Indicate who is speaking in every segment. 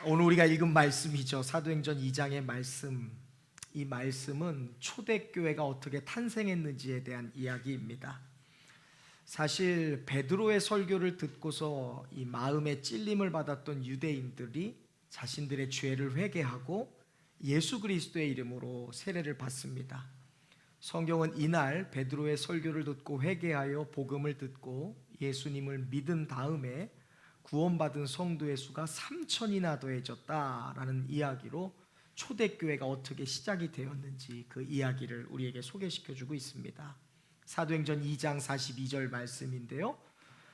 Speaker 1: 오늘 우리가 읽은 말씀이죠. 사도행전 2장의 말씀. 이 말씀은 초대교회가 어떻게 탄생했는지에 대한 이야기입니다. 사실 베드로의 설교를 듣고서 이 마음에 찔림을 받았던 유대인들이 자신들의 죄를 회개하고 예수 그리스도의 이름으로 세례를 받습니다. 성경은 이날 베드로의 설교를 듣고 회개하여 복음을 듣고 예수님을 믿은 다음에 구원받은 성도의 수가 3,000이나 더해졌다라는 이야기로 초대교회가 어떻게 시작이 되었는지 그 이야기를 우리에게 소개시켜주고 있습니다. 사도행전 2장 42절 말씀인데요,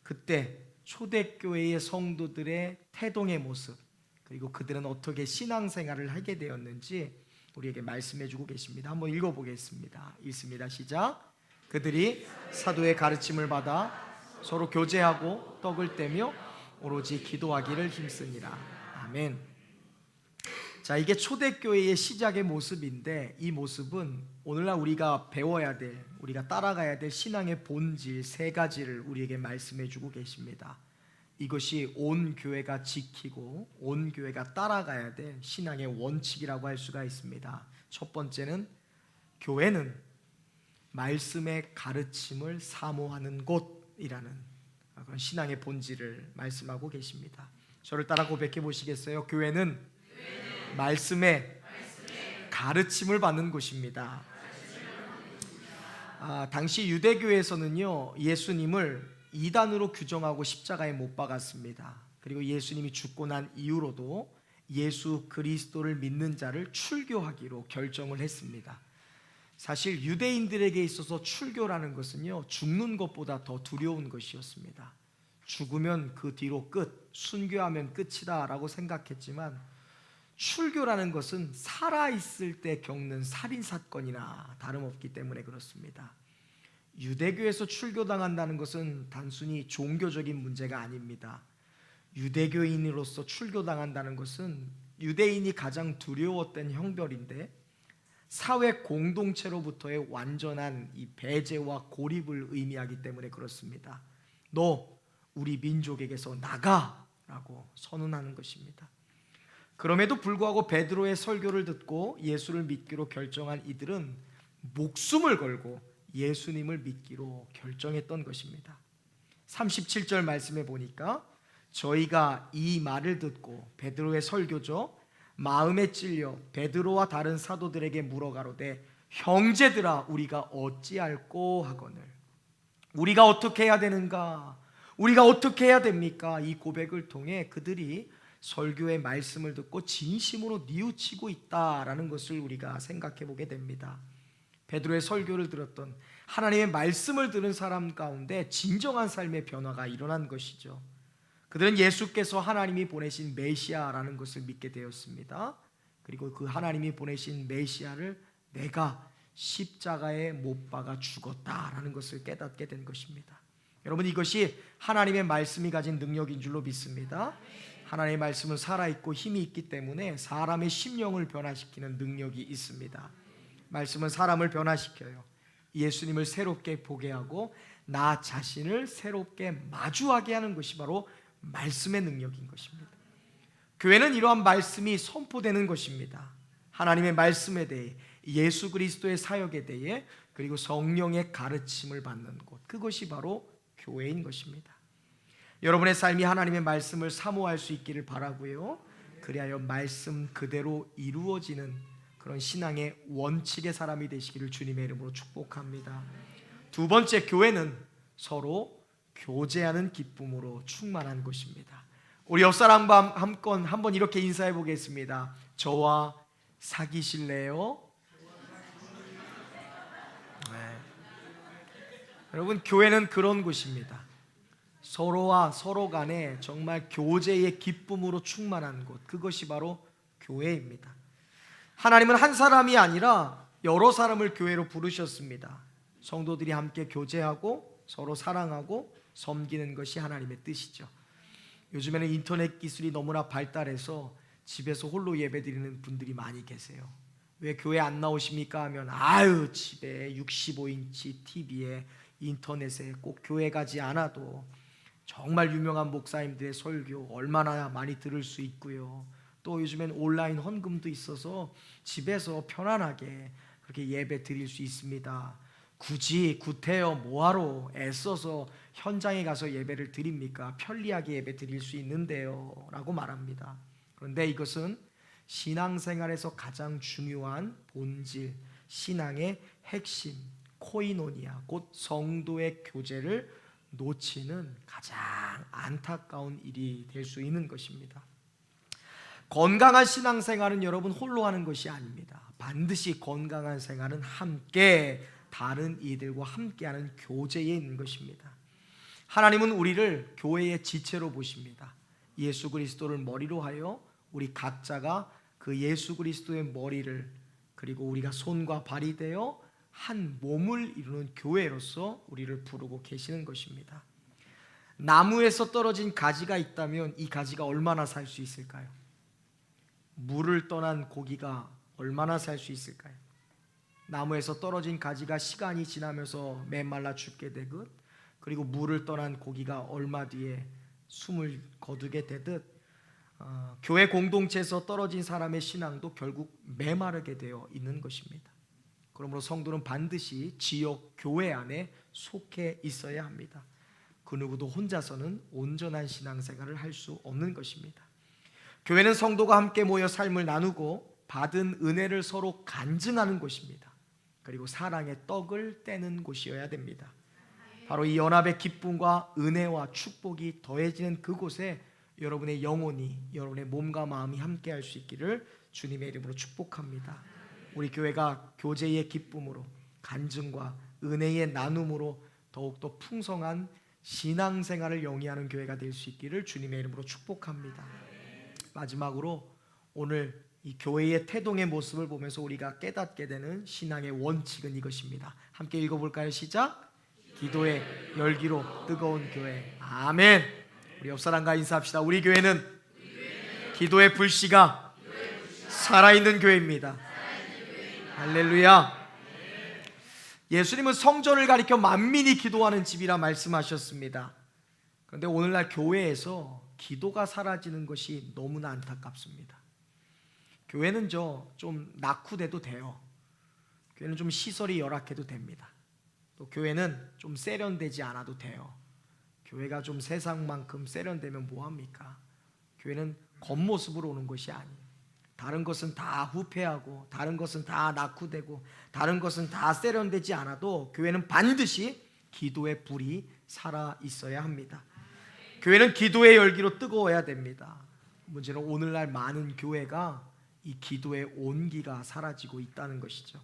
Speaker 1: 그때 초대교회의 성도들의 태동의 모습, 그리고 그들은 어떻게 신앙생활을 하게 되었는지 우리에게 말씀해주고 계십니다. 한번 읽어보겠습니다. 읽습니다. 시작. 그들이 사도의 가르침을 받아 서로 교제하고 떡을 떼며 오로지 기도하기를 힘쓰니라. 아멘. 자, 이게 초대교회의 시작의 모습인데, 이 모습은 오늘날 우리가 배워야 될, 우리가 따라가야 될 신앙의 본질 세 가지를 우리에게 말씀해 주고 계십니다. 이것이 온 교회가 지키고 온 교회가 따라가야 될 신앙의 원칙이라고 할 수가 있습니다. 첫 번째는 교회는 말씀의 가르침을 사모하는 곳이라는 그런 신앙의 본질을 말씀하고 계십니다. 저를 따라 고백해 보시겠어요? 교회는 말씀의 가르침을 받는 곳입니다. 당시 유대교에서는요, 예수님을 이단으로 규정하고 십자가에 못 박았습니다. 그리고 예수님이 죽고 난 이후로도 예수 그리스도를 믿는 자를 출교하기로 결정을 했습니다. 사실 유대인들에게 있어서 출교라는 것은요, 죽는 것보다 더 두려운 것이었습니다. 죽으면 그 뒤로 끝, 순교하면 끝이다 라고 생각했지만, 출교라는 것은 살아있을 때 겪는 살인사건이나 다름없기 때문에 그렇습니다. 유대교에서 출교당한다는 것은 단순히 종교적인 문제가 아닙니다. 유대교인으로서 출교당한다는 것은 유대인이 가장 두려웠던 형벌인데, 사회 공동체로부터의 완전한 이 배제와 고립을 의미하기 때문에 그렇습니다. 너 우리 민족에게서 나가라고 선언하는 것입니다. 그럼에도 불구하고 베드로의 설교를 듣고 예수를 믿기로 결정한 이들은 목숨을 걸고 예수님을 믿기로 결정했던 것입니다. 37절 말씀에 보니까 저희가 이 말을 듣고, 베드로의 설교죠, 마음에 찔려 베드로와 다른 사도들에게 물어가로되 형제들아 우리가 어찌할꼬 하거늘. 우리가 어떻게 해야 되는가? 우리가 어떻게 해야 됩니까? 이 고백을 통해 그들이 설교의 말씀을 듣고 진심으로 뉘우치고 있다라는 것을 우리가 생각해 보게 됩니다. 베드로의 설교를 들었던, 하나님의 말씀을 들은 사람 가운데 진정한 삶의 변화가 일어난 것이죠. 그들은 예수께서 하나님이 보내신 메시아라는 것을 믿게 되었습니다. 그리고 그 하나님이 보내신 메시아를 내가 십자가에 못 박아 죽었다라는 것을 깨닫게 된 것입니다. 여러분, 이것이 하나님의 말씀이 가진 능력인 줄로 믿습니다. 하나님의 말씀은 살아있고 힘이 있기 때문에 사람의 심령을 변화시키는 능력이 있습니다. 말씀은 사람을 변화시켜요. 예수님을 새롭게 보게 하고 나 자신을 새롭게 마주하게 하는 것이 바로 말씀의 능력인 것입니다. 교회는 이러한 말씀이 선포되는 것입니다. 하나님의 말씀에 대해, 예수 그리스도의 사역에 대해, 그리고 성령의 가르침을 받는 곳, 그것이 바로 교회인 것입니다. 여러분의 삶이 하나님의 말씀을 사모할 수 있기를 바라고요, 그리하여 말씀 그대로 이루어지는 그런 신앙의 원칙의 사람이 되시기를 주님의 이름으로 축복합니다. 두 번째, 교회는 서로 교제하는 기쁨으로 충만한 곳입니다. 우리 옆 사람과 한번 이렇게 인사해 보겠습니다. 저와 사귀실래요? 네. 여러분, 교회는 그런 곳입니다. 서로와 서로 간에 정말 교제의 기쁨으로 충만한 곳, 그것이 바로 교회입니다. 하나님은 한 사람이 아니라 여러 사람을 교회로 부르셨습니다. 성도들이 함께 교제하고 서로 사랑하고 섬기는 것이 하나님의 뜻이죠. 요즘에는 인터넷 기술이 너무나 발달해서 집에서 홀로 예배드리는 분들이 많이 계세요. 왜 교회 안 나오십니까 하면 집에 65인치 TV에 인터넷에 꼭 교회 가지 않아도 정말 유명한 목사님들의 설교 얼마나 많이 들을 수 있고요. 또 요즘엔 온라인 헌금도 있어서 집에서 편안하게 그렇게 예배 드릴 수 있습니다. 굳이 구태여 뭐하러 애써서 현장에 가서 예배를 드립니까? 편리하게 예배 드릴 수 있는데요 라고 말합니다. 그런데 이것은 신앙생활에서 가장 중요한 본질, 신앙의 핵심, 코이노니아, 곧 성도의 교제를 놓치는 가장 안타까운 일이 될 수 있는 것입니다. 건강한 신앙생활은 여러분 홀로 하는 것이 아닙니다. 반드시 건강한 생활은 함께 다른 이들과 함께하는 교제에 있는 것입니다. 하나님은 우리를 교회의 지체로 보십니다. 예수 그리스도를 머리로 하여 우리 각자가 그 예수 그리스도의 머리를, 그리고 우리가 손과 발이 되어 한 몸을 이루는 교회로서 우리를 부르고 계시는 것입니다. 나무에서 떨어진 가지가 있다면 이 가지가 얼마나 살 수 있을까요? 물을 떠난 고기가 얼마나 살 수 있을까요? 나무에서 떨어진 가지가 시간이 지나면서 메말라 죽게 되듯, 그리고 물을 떠난 고기가 얼마 뒤에 숨을 거두게 되듯, 교회 공동체에서 떨어진 사람의 신앙도 결국 메마르게 되어 있는 것입니다. 그러므로 성도는 반드시 지역 교회 안에 속해 있어야 합니다. 그 누구도 혼자서는 온전한 신앙생활을 할 수 없는 것입니다. 교회는 성도가 함께 모여 삶을 나누고 받은 은혜를 서로 간증하는 곳입니다. 그리고 사랑의 떡을 떼는 곳이어야 됩니다. 바로 이 연합의 기쁨과 은혜와 축복이 더해지는 그곳에 여러분의 영혼이, 여러분의 몸과 마음이 함께 할 수 있기를 주님의 이름으로 축복합니다. 우리 교회가 교제의 기쁨으로, 간증과 은혜의 나눔으로 더욱더 풍성한 신앙생활을 영위하는 교회가 될 수 있기를 주님의 이름으로 축복합니다. 마지막으로 오늘 이 교회의 태동의 모습을 보면서 우리가 깨닫게 되는 신앙의 원칙은 이것입니다. 함께 읽어볼까요? 시작! 기도의 열기로 뜨거운 교회. 아멘. 우리 옆 사람과 인사합시다. 우리 교회는 기도의 불씨가 살아있는 교회입니다. 할렐루야. 예수님은 성전을 가리켜 만민이 기도하는 집이라 말씀하셨습니다. 그런데 오늘날 교회에서 기도가 사라지는 것이 너무나 안타깝습니다. 교회는 좀 낙후돼도 돼요. 교회는 좀 시설이 열악해도 됩니다. 또 교회는 좀 세련되지 않아도 돼요. 교회가 좀 세상만큼 세련되면 뭐합니까? 교회는 겉모습으로 오는 것이 아니에요. 다른 것은 다 후패하고, 다른 것은 다 낙후되고, 다른 것은 다 세련되지 않아도 교회는 반드시 기도의 불이 살아 있어야 합니다. 교회는 기도의 열기로 뜨거워야 됩니다. 문제는 오늘날 많은 교회가 이 기도의 온기가 사라지고 있다는 것이죠.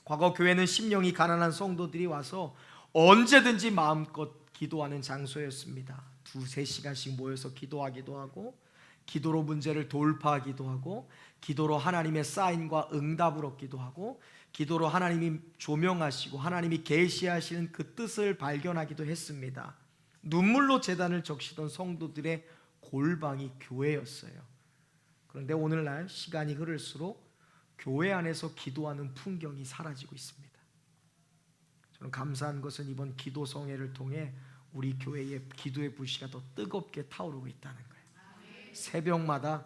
Speaker 1: 과거 교회는 심령이 가난한 성도들이 와서 언제든지 마음껏 기도하는 장소였습니다. 2-3시간씩 모여서 기도하기도 하고, 기도로 문제를 돌파하기도 하고, 기도로 하나님의 사인과 응답을 얻기도 하고, 기도로 하나님이 조명하시고 하나님이 계시하시는 그 뜻을 발견하기도 했습니다. 눈물로 제단을 적시던 성도들의 골방이 교회였어요. 그런데 오늘날 시간이 흐를수록 교회 안에서 기도하는 풍경이 사라지고 있습니다. 저는 감사한 것은 이번 기도 성회를 통해 우리 교회의 기도의 불씨가 더 뜨겁게 타오르고 있다는 거예요. 새벽마다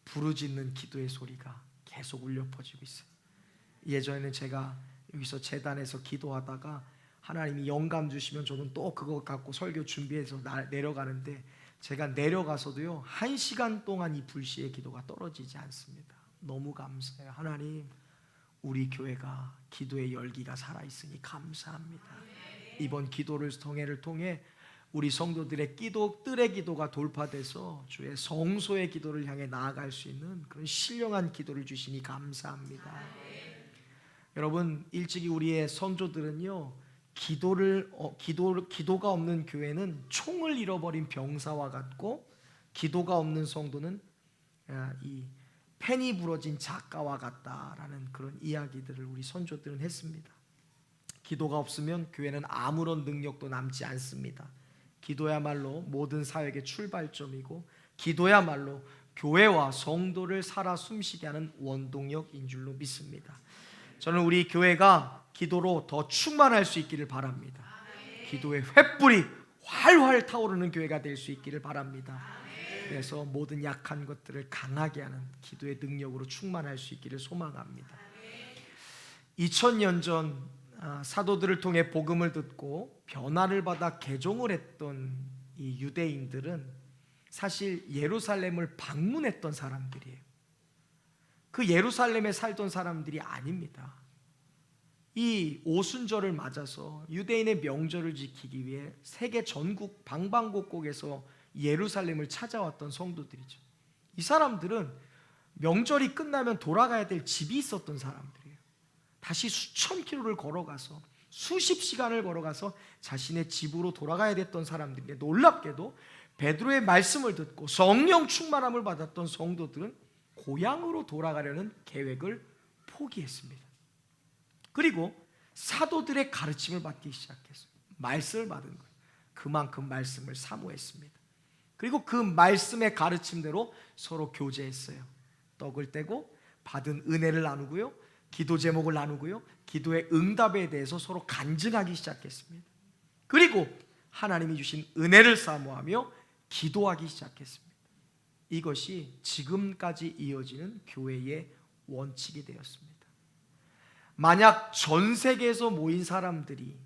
Speaker 1: 부르짖는 기도의 소리가 계속 울려 퍼지고 있어요. 예전에는 제가 여기서 제단에서 기도하다가 하나님이 영감 주시면 저는 또 그거 갖고 설교 준비해서 내려가는데, 제가 내려가서도요 1시간 동안 이 불씨의 기도가 떨어지지 않습니다. 너무 감사해요. 하나님, 우리 교회가 기도의 열기가 살아있으니 감사합니다. 이번 기도를 성회를 통해 우리 성도들의 뜰의 기도가 돌파돼서 주의 성소의 기도를 향해 나아갈 수 있는 그런 신령한 기도를 주시니 감사합니다. 여러분, 일찍이 우리의 선조들은요, 기도가 없는 교회는 총을 잃어버린 병사와 같고, 기도가 없는 성도는 이 펜이 부러진 작가와 같다라는 그런 이야기들을 우리 선조들은 했습니다. 기도가 없으면 교회는 아무런 능력도 남지 않습니다. 기도야말로 모든 사역의 출발점이고, 기도야말로 교회와 성도를 살아 숨쉬게 하는 원동력인 줄로 믿습니다. 저는 우리 교회가 기도로 더 충만할 수 있기를 바랍니다. 기도의 횃불이 활활 타오르는 교회가 될 수 있기를 바랍니다. 그래서 모든 약한 것들을 강하게 하는 기도의 능력으로 충만할 수 있기를 소망합니다. 2000년 전 사도들을 통해 복음을 듣고 변화를 받아 개종을 했던 이 유대인들은 사실 예루살렘을 방문했던 사람들이에요. 그 예루살렘에 살던 사람들이 아닙니다. 이 오순절을 맞아서 유대인의 명절을 지키기 위해 세계 전국 방방곡곡에서 예루살렘을 찾아왔던 성도들이죠. 이 사람들은 명절이 끝나면 돌아가야 될 집이 있었던 사람들이에요. 다시 수천 킬로를 걸어가서 수십 시간을 걸어가서 자신의 집으로 돌아가야 됐던 사람들인데, 놀랍게도 베드로의 말씀을 듣고 성령 충만함을 받았던 성도들은 고향으로 돌아가려는 계획을 포기했습니다. 그리고 사도들의 가르침을 받기 시작했어요. 말씀을 받은 거예요. 그만큼 말씀을 사모했습니다. 그리고 그 말씀의 가르침대로 서로 교제했어요. 떡을 떼고 받은 은혜를 나누고요, 기도 제목을 나누고요, 기도의 응답에 대해서 서로 간증하기 시작했습니다. 그리고 하나님이 주신 은혜를 사모하며 기도하기 시작했습니다. 이것이 지금까지 이어지는 교회의 원칙이 되었습니다. 만약 전 세계에서 모인 사람들이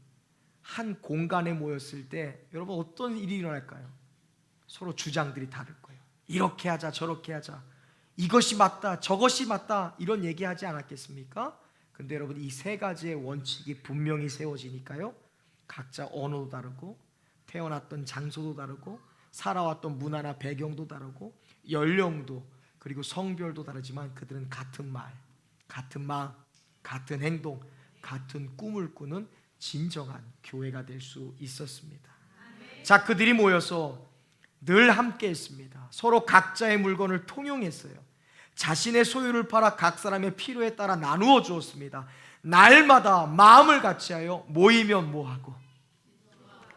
Speaker 1: 한 공간에 모였을 때 여러분 어떤 일이 일어날까요? 서로 주장들이 다를 거예요. 이렇게 하자 저렇게 하자, 이것이 맞다 저것이 맞다, 이런 얘기하지 않았겠습니까? 근데 여러분 이 세 가지의 원칙이 분명히 세워지니까요, 각자 언어도 다르고 태어났던 장소도 다르고 살아왔던 문화나 배경도 다르고 연령도 그리고 성별도 다르지만 그들은 같은 말, 같은 마음, 같은 행동, 같은 꿈을 꾸는 진정한 교회가 될 수 있었습니다. 자, 그들이 모여서 늘 함께 했습니다. 서로 각자의 물건을 통용했어요. 자신의 소유를 팔아 각 사람의 필요에 따라 나누어 주었습니다. 날마다 마음을 같이하여 모이면 뭐하고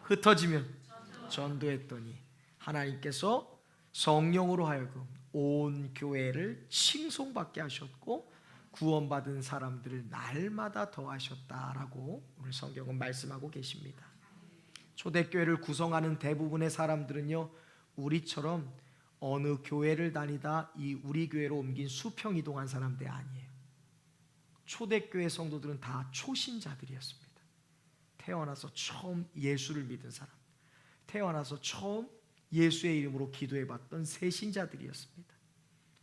Speaker 1: 흩어지면 전도했더니 하나님께서 성령으로 하여금 온 교회를 칭송받게 하셨고 구원받은 사람들을 날마다 더하셨다라고 오늘 성경은 말씀하고 계십니다. 초대교회를 구성하는 대부분의 사람들은요, 우리처럼 어느 교회를 다니다 이 우리 교회로 옮긴 수평 이동한 사람들이 아니에요. 초대교회 성도들은 다 초신자들이었습니다. 태어나서 처음 예수를 믿은 사람, 태어나서 처음 예수의 이름으로 기도해봤던 새신자들이었습니다.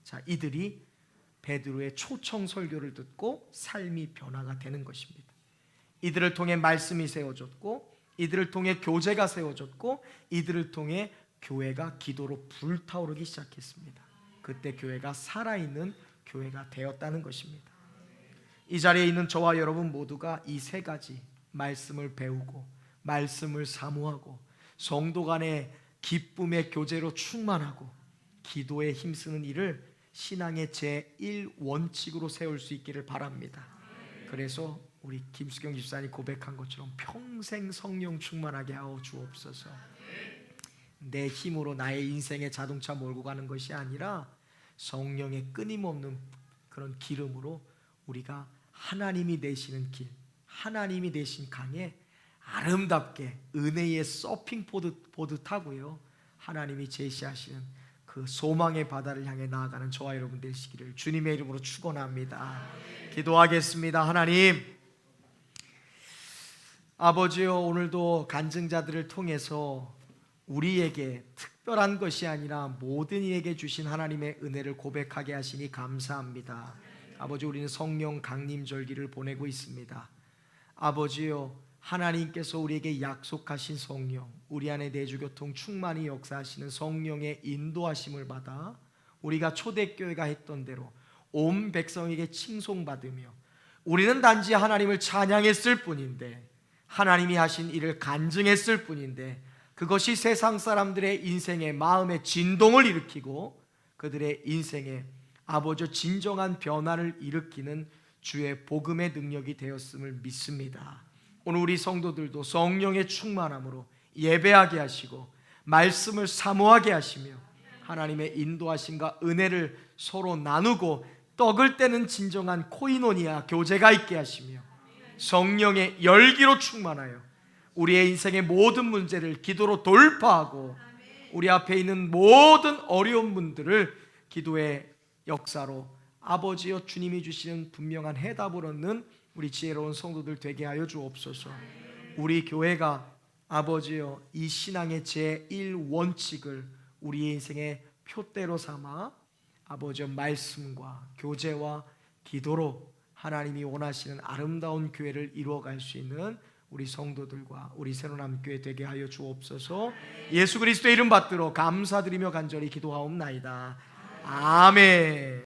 Speaker 1: 자, 이들이 베드로의 초청 설교를 듣고 삶이 변화가 되는 것입니다. 이들을 통해 말씀이 세워졌고, 이들을 통해 교제가 세워졌고, 이들을 통해 교회가 기도로 불타오르기 시작했습니다. 그때 교회가 살아있는 교회가 되었다는 것입니다. 이 자리에 있는 저와 여러분 모두가 이 세 가지 말씀을 배우고 말씀을 사모하고 성도 간의 기쁨의 교제로 충만하고 기도에 힘쓰는 일을 신앙의 제1원칙으로 세울 수 있기를 바랍니다. 그래서 우리 김수경 집사님 고백한 것처럼 평생 성령 충만하게 하여 주옵소서. 내 힘으로 나의 인생의 자동차 몰고 가는 것이 아니라 성령의 끊임없는 그런 기름으로 우리가 하나님이 내시는 길, 하나님이 내신 강에 아름답게 은혜의 서핑보드 타고요, 하나님이 제시하시는 그 소망의 바다를 향해 나아가는 저와 여러분 되시기를 주님의 이름으로 축원합니다. 기도하겠습니다. 하나님, 아버지요, 오늘도 간증자들을 통해서 우리에게 특별한 것이 아니라 모든 이에게 주신 하나님의 은혜를 고백하게 하시니 감사합니다. 아버지, 우리는 성령 강림절기를 보내고 있습니다. 아버지요, 하나님께서 우리에게 약속하신 성령, 우리 안에 내주교통 충만히 역사하시는 성령의 인도하심을 받아 우리가 초대교회가 했던 대로 온 백성에게 칭송받으며 우리는 단지 하나님을 찬양했을 뿐인데, 하나님이 하신 일을 간증했을 뿐인데, 그것이 세상 사람들의 인생의 마음의 진동을 일으키고 그들의 인생에 아버지 진정한 변화를 일으키는 주의 복음의 능력이 되었음을 믿습니다. 오늘 우리 성도들도 성령의 충만함으로 예배하게 하시고 말씀을 사모하게 하시며 하나님의 인도하심과 은혜를 서로 나누고 떡을 떼는 진정한 코이노니아 교제가 있게 하시며 성령의 열기로 충만하여 우리의 인생의 모든 문제를 기도로 돌파하고 우리 앞에 있는 모든 어려운 분들을 기도의 역사로 아버지여 주님이 주시는 분명한 해답을 얻는 우리 지혜로운 성도들 되게 하여 주옵소서. 우리 교회가 아버지여 이 신앙의 제1원칙을 우리의 인생의 표대로 삼아 아버지여 말씀과 교제와 기도로 하나님이 원하시는 아름다운 교회를 이루어갈 수 있는 우리 성도들과 우리 새로남교회 되게 하여 주옵소서. 예수 그리스도의 이름 받들어 감사드리며 간절히 기도하옵나이다. 아멘.